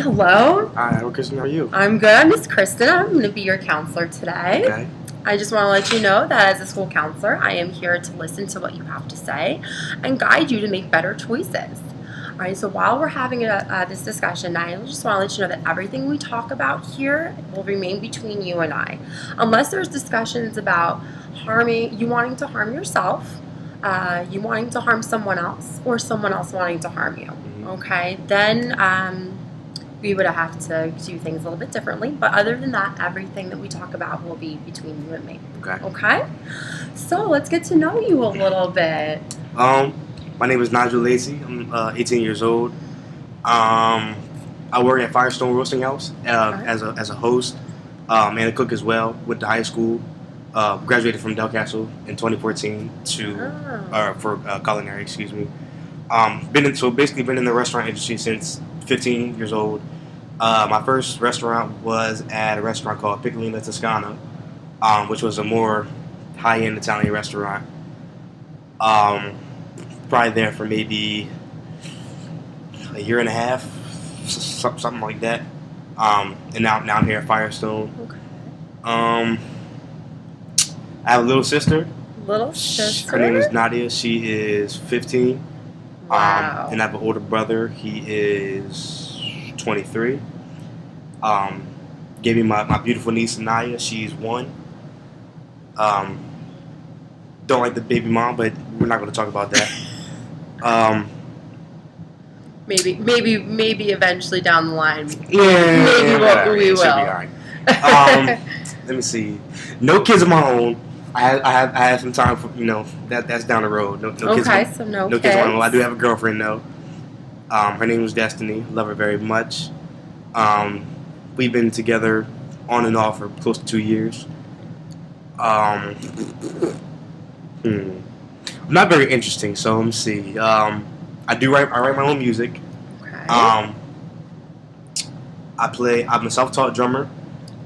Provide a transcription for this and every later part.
Hello. Hi, well, Kristen, how are you? I'm good. I'm Miss Kristen. I'm going to be your counselor today. Okay. I just want to let you know that as a school counselor, I am here to listen to what you have to say and guide you to make better choices. All right, so while we're having this discussion, I just want to let you know that everything we talk about here will remain between you and I. Unless there's discussions about you wanting to harm yourself, you wanting to harm someone else, or someone else wanting to harm you. Okay, then we would have to do things a little bit differently. But other than that, everything that we talk about will be between you and me. Okay. Okay? So let's get to know you a little bit. My name is Nigel Lacey. I'm 18 years old. I work at Firestone Roasting House as a host and a cook as well. Went to high school. Graduated from Del Castle in 2014 for culinary. Excuse me. Been in the restaurant industry since 15 years old. My first restaurant was at a restaurant called Piccolina Toscana, which was a more high-end Italian restaurant. Probably there for maybe a year and a half, something like that. And now I'm here at Firestone. Okay. I have a little sister. Little sister? Her name is Nadia. She is 15. Wow. And I have an older brother. He is 23. Gave me my beautiful niece Anaya. She's 1. Don't like the baby mom, but we're not going to talk about that. Maybe eventually down the line. Yeah, we will. Right. Let me see. No kids of my own. I have some time for that's down the road. No kids. Okay, so no kids. Kids of my own. I do have a girlfriend though. Her name was Destiny. Love her very much. We've been together on and off for close to 2 years. Not very interesting. So let me see. I write my own music. Okay. I'm a self-taught drummer.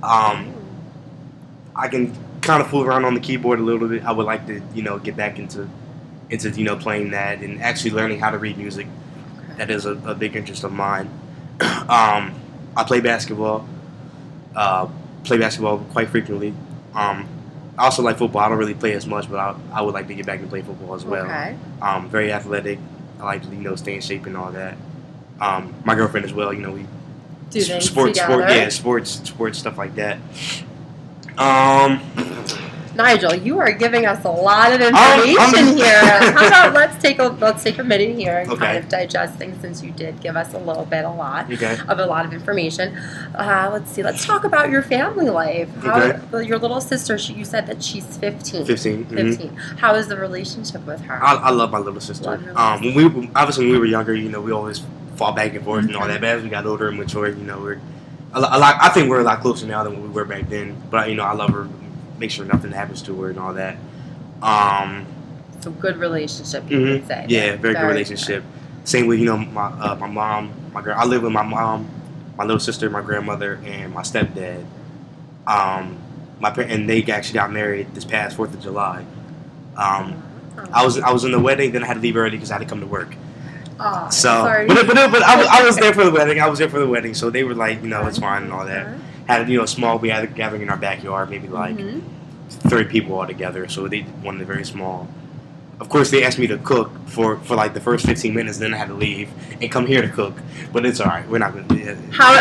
I can kind of fool around on the keyboard a little bit. I would like to, get back into playing that and actually learning how to read music. Okay. That is a big interest of mine. I play basketball. Play basketball quite frequently. I also like football. I don't really play as much, but I would like to get back and play football as well. Okay. Very athletic. I like to stay in shape and all that. My girlfriend as well. We do things sports, together. sports stuff like that. Nigel, you are giving us a lot of information here. How about let's take a minute here and kind of digest things, since you did give us a lot of information. Let's see. Let's talk about your family life. Your little sister, you said that she's 15. 15. 15. Mm-hmm. How is the relationship with her? I love my little sister. When we were younger, we always fought back and forth and all that. But as we got older and matured, I think we're a lot closer now than we were back then. But I love her. Make sure nothing happens to her and all that. So good relationship, you would say. Yeah, very good relationship. Same with my mom, my girl. I live with my mom, my little sister, my grandmother, and my stepdad. And they actually got married this past 4th of July. I was in the wedding, then I had to leave early because I had to come to work. Oh, so, sorry. But I was there for the wedding. I was there for the wedding, so they were like, it's fine and all that. Had we had a gathering in our backyard, maybe like 30 people all together. So they wanted it very small. Of course, they asked me to cook for like the first 15 minutes, then I had to leave and come here to cook. But it's all right. We're not going to. How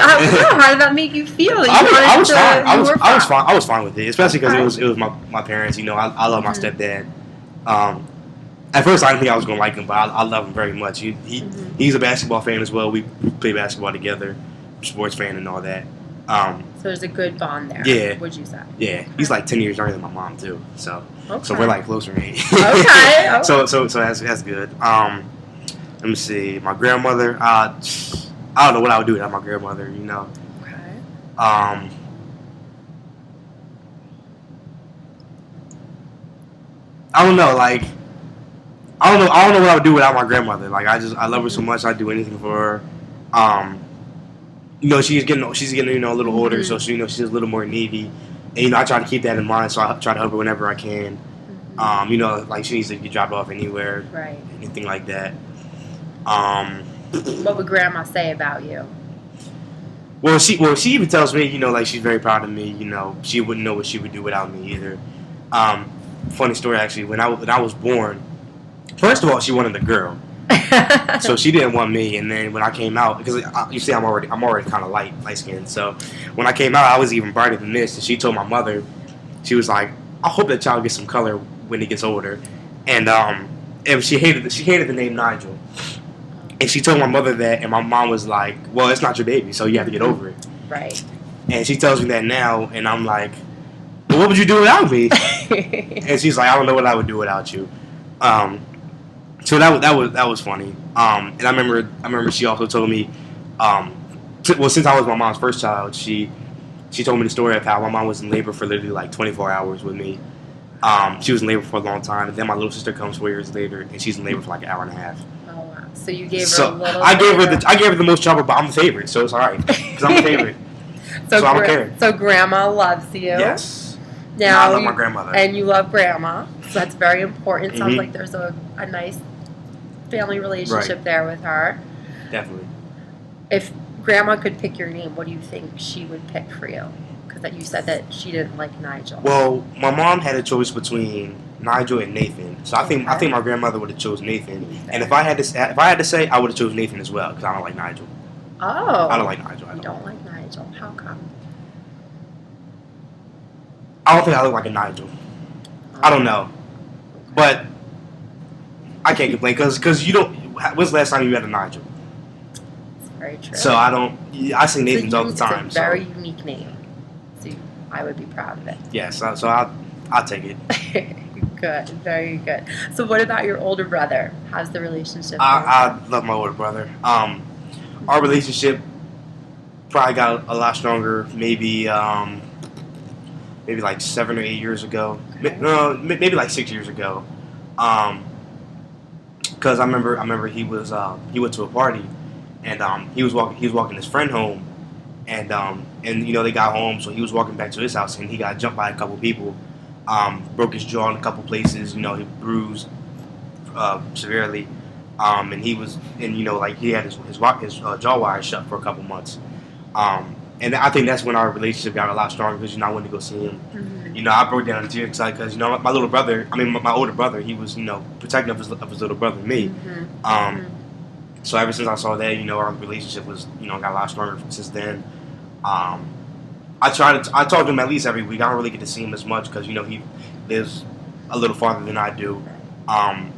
did that make you feel? I was fine. I was fine with it, especially because it was my parents. I love my stepdad. At first, I didn't think I was going to like him, but I love him very much. He's a basketball fan as well. We play basketball together, sports fan and all that. So there's a good bond there. Yeah. Would you say? Yeah, he's like 10 years younger than my mom too. So we're like closer in age. Okay. So that's good. Let me see. My grandmother. I don't know what I would do without my grandmother. Okay. I don't know. Like I don't know what I would do without my grandmother. Like I love her so much. I'd do anything for her. She's getting a little older, so she's a little more needy, and I try to keep that in mind. So I try to help her whenever I can. Like she needs to get dropped off anywhere, right? Anything like that. What would Grandma say about you? She even tells me, like she's very proud of me. She wouldn't know what she would do without me either. Funny story actually. When I was born, first of all, she wanted a girl, so she didn't want me. And then when I came out, because you see, I'm already kind of light skinned. So when I came out, I was even brighter than this. And she told my mother, she was like, "I hope that child gets some color when he gets older." And she hated the name Nigel. And she told my mother that, and my mom was like, "Well, it's not your baby, so you have to get over it." Right. And she tells me that now, and I'm like, "Well, what would you do without me?" And she's like, "I don't know what I would do without you." So that was funny. And I remember she also told me, since I was my mom's first child, she told me the story of how my mom was in labor for literally like 24 hours with me. She was in labor for a long time, and then my little sister comes 4 years later, and she's in labor for like an hour and a half. So you gave her a little. I gave her the most trouble, but I'm the favorite, so it's alright because I'm the favorite. so I don't care. So grandma loves you. Yes. Now I love my grandmother. And you love grandma, so that's very important. Sounds Mm-hmm. like there's a nice family relationship there with her. Definitely. If grandma could pick your name, what do you think she would pick for you? Because that you said that she didn't like Nigel. Well, my mom had a choice between Nigel and Nathan, so I think my grandmother would have chose Nathan. And if I had to say, I would have chose Nathan as well because I don't like Nigel. Oh. I don't like Nigel. You don't like Nigel? How come? I don't think I look like a Nigel. I don't know, but I can't complain because you don't. When's the last time you had a Nigel? It's very true. So I don't. I see Nathans all the time. It's a very unique name. So I would be proud of it. Yes. So I'll take it. Good, very good. So what about your older brother? How's the relationship? I love my older brother. Our relationship probably got a lot stronger. Maybe like 7 or 8 years ago. Okay. No, maybe like 6 years ago. Because I remember he went to a party, and he was walking his friend home, and they got home, so he was walking back to his house, and he got jumped by a couple people. Broke his jaw in a couple places. He bruised severely, and he had his jaw wire shut for a couple months. And I think that's when our relationship got a lot stronger because I went to go see him. Mm-hmm. I broke down in tears because my little brother, my older brother, he was protective of his little brother, me. Mm-hmm. So ever since I saw that, our relationship was got a lot stronger since then. I talk to him at least every week. I don't really get to see him as much because he lives a little farther than I do. So I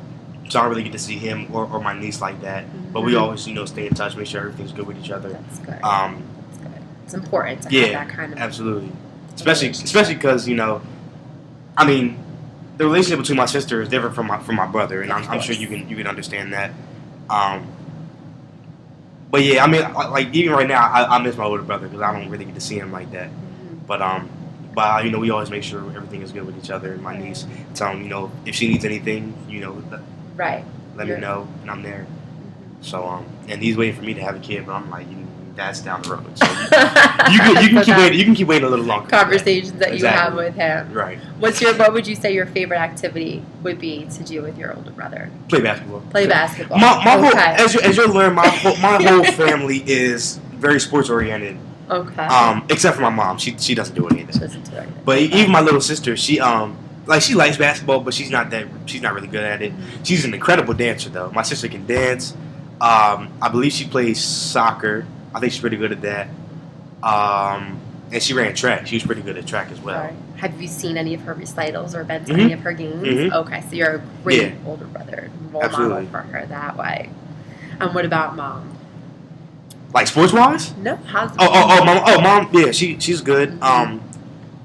don't really get to see him or my niece like that. Mm-hmm. But we always stay in touch, make sure everything's good with each other. That's good. That's good. It's important to have that kind of absolutely. Especially because the relationship between my sister is different from my brother, and I'm sure you can understand that. But yeah, like even right now, I miss my older brother because I don't really get to see him like that. Mm-hmm. But we always make sure everything is good with each other. And my niece, tell him if she needs anything, right. let me know, and I'm there. So and he's waiting for me to have a kid, but I'm like, that's down the road. So you can keep waiting a little longer. Conversations that you have with him. Right. What would you say your favorite activity would be to do with your older brother? Play basketball. Play basketball. Whole, as you'll learn, my whole family is very sports oriented. Okay. Except for my mom, she doesn't do anything. She doesn't do anything. But even my little sister, she likes basketball, but she's not really good at it. She's an incredible dancer though. My sister can dance. I believe she plays soccer. I think she's pretty good at that. And she ran track. She was pretty good at track as well. Right. Have you seen any of her recitals or been to any of her games? Mm-hmm. Okay, so you're a great older brother, role model for her that way. And what about mom? Like sports wise? No. How's mom. Yeah, she's good. Mm-hmm.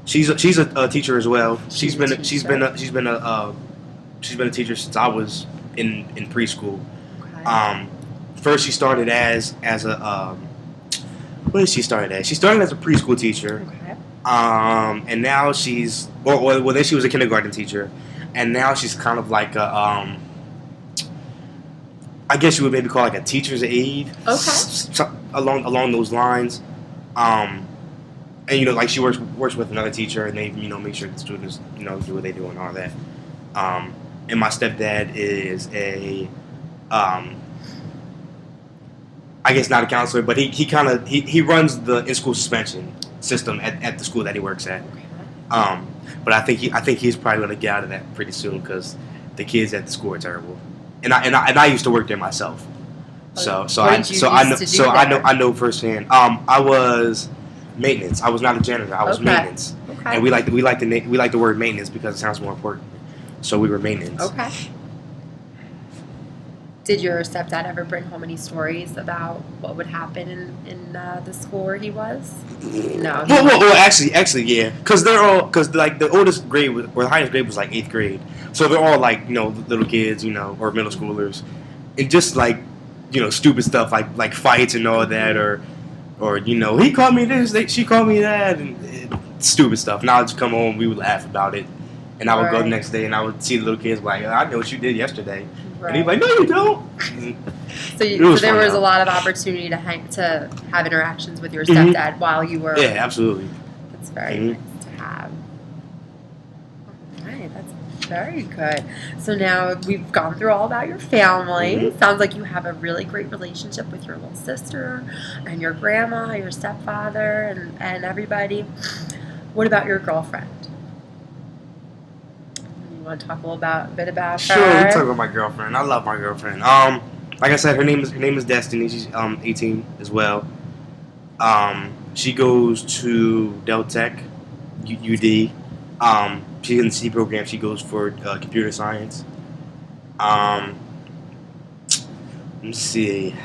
She's a teacher as well. She's been a teacher since I was in preschool. Okay. First she started as a what did she start as? She started as a preschool teacher. Okay. And now she's then she was a kindergarten teacher, and now she's kind of like a I guess you would maybe call like a teacher's aide. Okay. Along those lines. And like she works with another teacher, and they make sure the students do what they do and all that. And my stepdad is a I guess not a counselor, but he runs the in school suspension system at the school that he works at. Okay. But I think he's probably gonna get out of that pretty soon because the kids at the school are terrible, and I used to work there myself, so I know firsthand. I was maintenance. I was not a janitor. I was maintenance, Okay. and we like the word maintenance because it sounds more important. So we were maintenance. Okay. Did your stepdad ever bring home any stories about what would happen in the school where he was? No. Well, actually, yeah, because like the oldest grade was, or the highest grade was like 8th grade, so they're all like little kids, or middle schoolers, and just like stupid stuff like fights and all that, or he called me this, she called me that, and stupid stuff. And I would just come home, we would laugh about it, and I would go the next day and I would see the little kids like, I know what you did yesterday. Right. And he'd be like, no, you don't. So there was a lot of opportunity to have interactions with your stepdad while you were. Yeah, absolutely. That's very nice to have. All right, that's very good. So now we've gone through all about your family. Sounds like you have a really great relationship with your little sister and your grandma, your stepfather, and everybody. What about your girlfriend? Want to talk a little bit about her? Sure, we talk about my girlfriend. I love my girlfriend. Like I said, her name is Destiny. She's 18 as well. She goes to Del Tech, UD. She's in the C program. She goes for computer science. Let me see.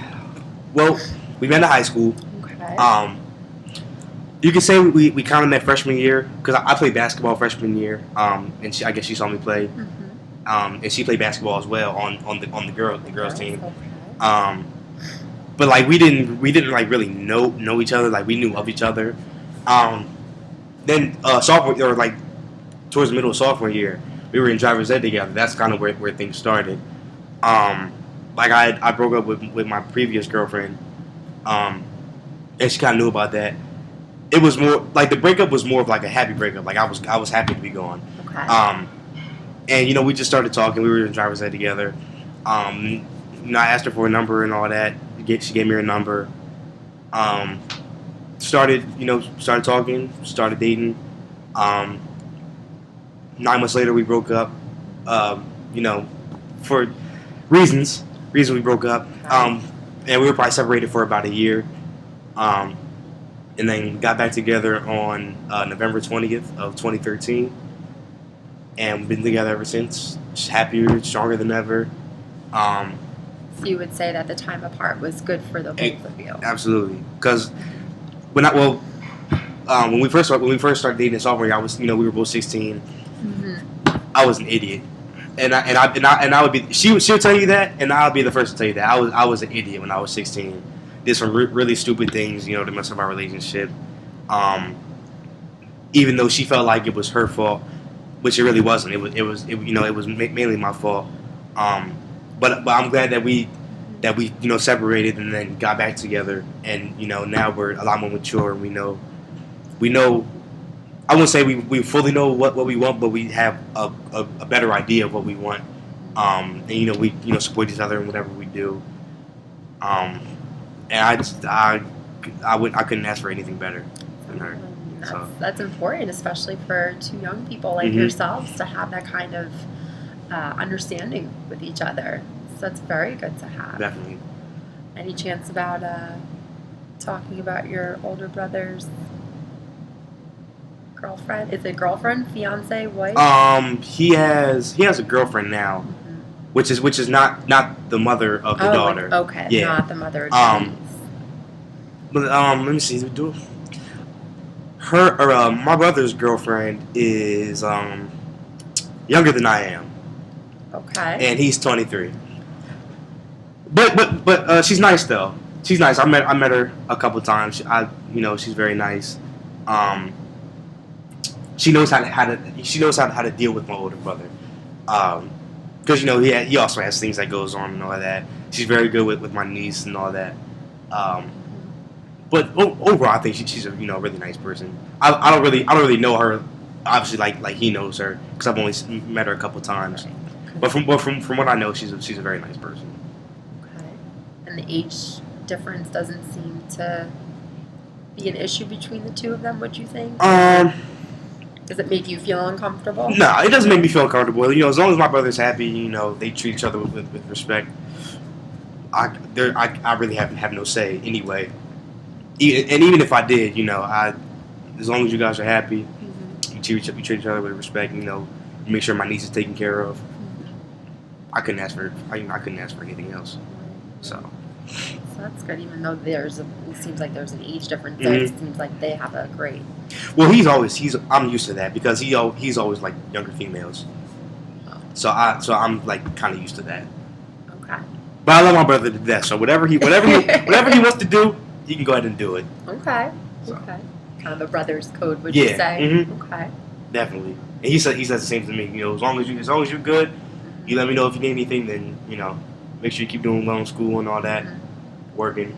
Well, we met in high school. Okay. You could say we kind of met freshman year because I played basketball freshman year, and I guess she saw me play, and she played basketball as well on the girls team. Okay. But like we didn't like really know each other, like we knew of each other. Then sophomore or like towards the middle of sophomore year, we were in driver's ed together. That's kind of where things started. Like I broke up with my previous girlfriend, and she kind of knew about that. It was more like the breakup was more of like a happy breakup. Like I was happy to be gone. Okay. And we just started talking. We were in driver's ed together. I asked her for a number and all that. She gave me her number. Started talking. Started dating. 9 months later, we broke up. For reasons we broke up. And we were probably separated for about a year. And then got back together on November 20th of 2013, and been together ever since. Just happier, stronger than ever. So you would say that the time apart was good for the both of you. Absolutely, because when we first started dating in sophomore year, I was we were both 16. I was an idiot, and I would be she'll tell you that, and I'll be the first to tell you that I was an idiot when I was 16. Did some really stupid things, to mess up our relationship. Even though she felt like it was her fault, which it really wasn't. It was mainly my fault. But I'm glad that we separated and then got back together, and now we're a lot more mature, and we know. I wouldn't say we fully know what we want, but we have a better idea of what we want. And we support each other in whatever we do. And I couldn't ask for anything better than her. That's important, especially for two young people like yourselves to have that kind of understanding with each other. So that's very good to have. Definitely. Any chance about talking about your older brother's girlfriend? Is it girlfriend, fiance, wife? He has a girlfriend now, which is not the mother of the daughter. Okay, yeah. Not the mother of the But let me see. My brother's girlfriend is younger than I am. Okay. And he's 23. But she's nice though. She's nice. I met her a couple times. She's very nice. She knows how to deal with my older brother. Because he also has things that goes on and all that. She's very good with my niece and all that. But overall, I think she's a really nice person. I don't really know her, obviously like he knows her, because I've only met her a couple times. Right. But from what I know, she's a very nice person. Okay. And the age difference doesn't seem to be an issue between the two of them, would you think? Does it make you feel uncomfortable? No, it doesn't make me feel uncomfortable. You know, as long as my brother's happy, you know, they treat each other with respect. I really have no say anyway. Even if I did, you know, as long as you guys are happy, you treat each other with respect. You know, you make sure my niece is taken care of. I couldn't ask for anything else. So that's good. Even though it seems like there's an age difference, there, it seems like they have a great. Well, I'm used to that because he's always like younger females. So I'm like kind of used to that. Okay. But I love my brother to death. So whatever he wants to do, he can go ahead and do it. Okay. So. Okay. Kind of a brother's code, would you say? Mm-hmm. Okay. Definitely. And he says the same to me. You know, as long as you're good, you let me know if you need anything. Then you know, make sure you keep doing well in school and all that, working.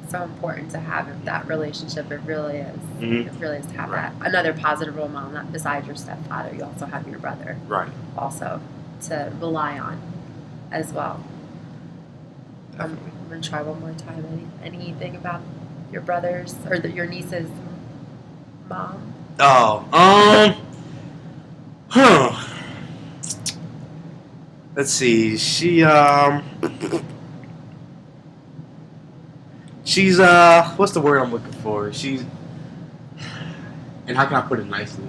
It's so important to have that relationship. It really is. Mm-hmm. It really is to have that another positive role model. Not besides your stepfather, you also have your brother. Right. Also, to rely on, as well. I'm gonna try one more time. Anything about your brother's or your niece's mom? Oh, let's see. She's what's the word I'm looking for? And how can I put it nicely?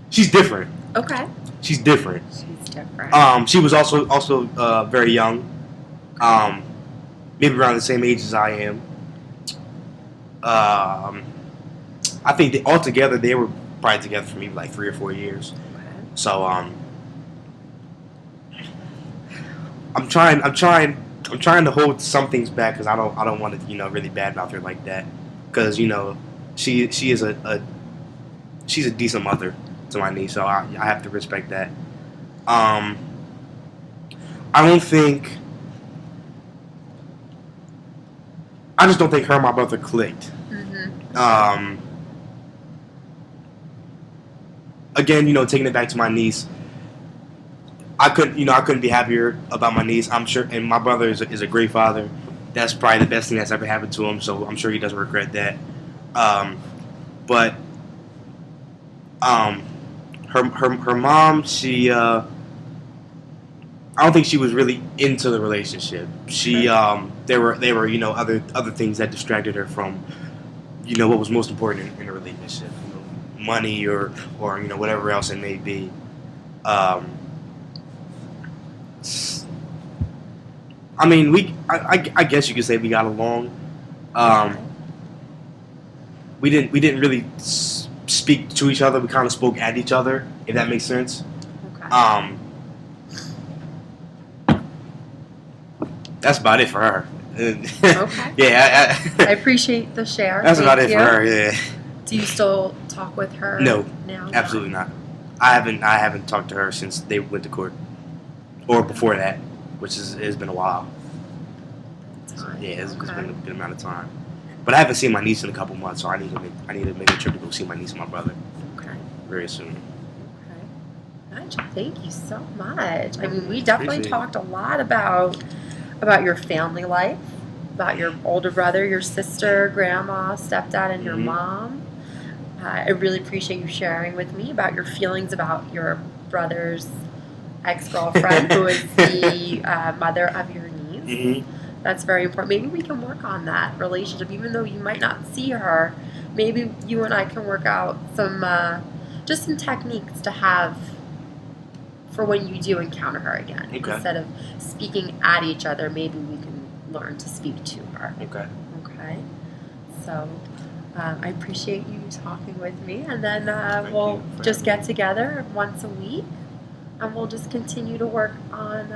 She's different. Okay. She's different. She's different. She was also very young. Maybe around the same age as I am. I think altogether they were probably together for maybe like 3 or 4 years. Okay. So I'm trying to hold some things back because I don't want to really badmouth her like that because she is she's a decent mother to my niece, so I have to respect that. I just don't think her and my brother clicked. Mm-hmm. Again, taking it back to my niece, I couldn't be happier about my niece. I'm sure, and my brother is a great father. That's probably the best thing that's ever happened to him. So I'm sure he doesn't regret that. But her mom, she I don't think she was really into the relationship. She there were other things that distracted her from what was most important in a relationship, money or whatever else it may be. I mean, I guess you could say we got along. We didn't really speak to each other. We kind of spoke at each other, if that makes sense. Okay. That's about it for her. Okay. Yeah, I appreciate the share. That's Thank about it you. for her. Yeah. Do you still talk with her? No, now? absolutely not. I haven't talked to her since they went to court, or before that, which has been a while. Yeah, it's been a good amount of time. But I haven't seen my niece in a couple months, so I need to make a trip to go see my niece and my brother. Okay. Very soon. Okay. Nigel, thank you so much. I mean, we definitely talked a lot about your family life, about your older brother, your sister, grandma, stepdad, and your mom. I really appreciate you sharing with me about your feelings about your brother's ex-girlfriend, who is the mother of your niece. Mm-hmm. That's very important. Maybe we can work on that relationship, even though you might not see her. Maybe you and I can work out some techniques to have for when you do encounter her again. Okay. Instead of speaking at each other, maybe we can learn to speak to her. Okay. Okay. So I appreciate you talking with me, and then we'll just get together once a week, and we'll just continue to work on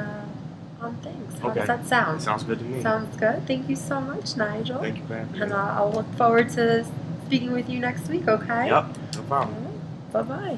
things. How does that sound? Sounds good to me. Sounds good. Thank you so much, Nigel. Thank you for having me. And I'll look forward to speaking with you next week, okay? Yep, no problem. Bye-bye.